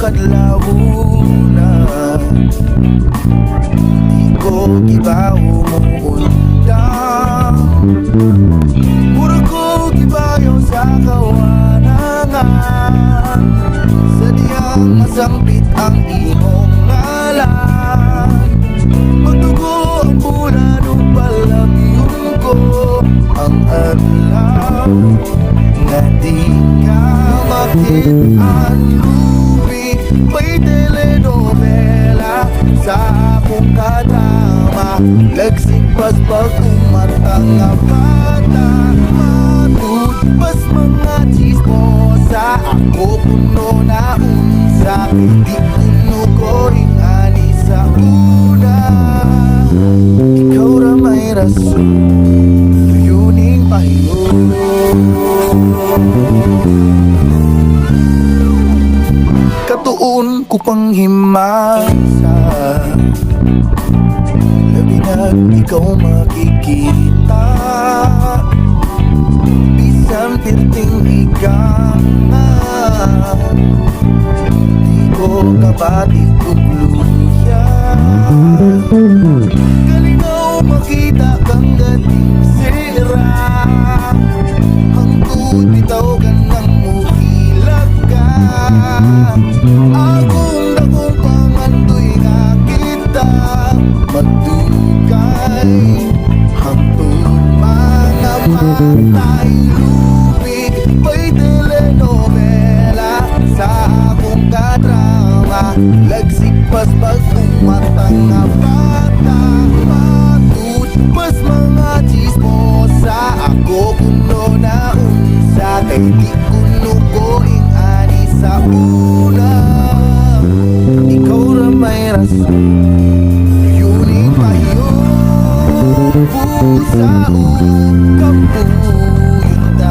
kadlaw na di ko gibaw umuundang. Puro ko gibayo sa kawanangan, sadyang masampit ang imong ngalan. Magdugo ang bulan upang labiyon ko ang adlaw nga di ka makitaan. Lubi may telenovela sa akong kadrama, lagsing pas pag-umatang nga bata. Matud pas mga chismosa, ako puno na unsa, di kuno ko ingani sa una. Ikaw ra may rason, tuyuning pahiyon. Katuon ko pang himasa, labi na't ikaw makikita. Bisan pirting igangan, di ko kapatig ug luya. Kalinaw makita kang gating sira, hangtod bitaw ka nang muhilag ka. Akong dakong pangandoy nga kita magdugay, hangtod mga matay. Lubig may telenovela sa akong kadrama, lagsik pas pag-umatang nga bata. Matud pas mga chismosa, ako kuno na unsa, kay di kuno ko ingani sa una. Ikaw ra may rason, yuning pahiyon. Pusa o kapuyutan,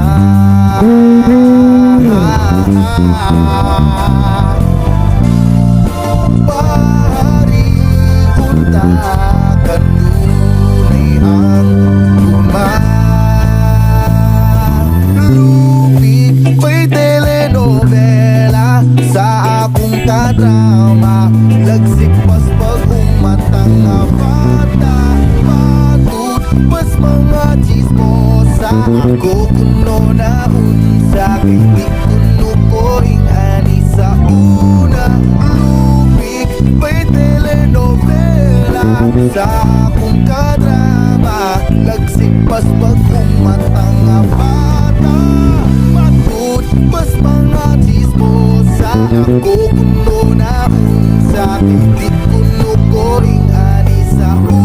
pari unta kanunay ang tuman. Lupit may telenovela sa akong kadrama, lagsik pas pag-umatang nga bata. Matud pas mga chismosa, ako kuno na unsa, kay di kuno ko ingani sa una. Lupig may telenovela sa akong kadrama, lagsik pas pag-umatang nga bata. Matud pas mga chismosa, ako kuno na unsa, kay di kuno ko ingani sa una.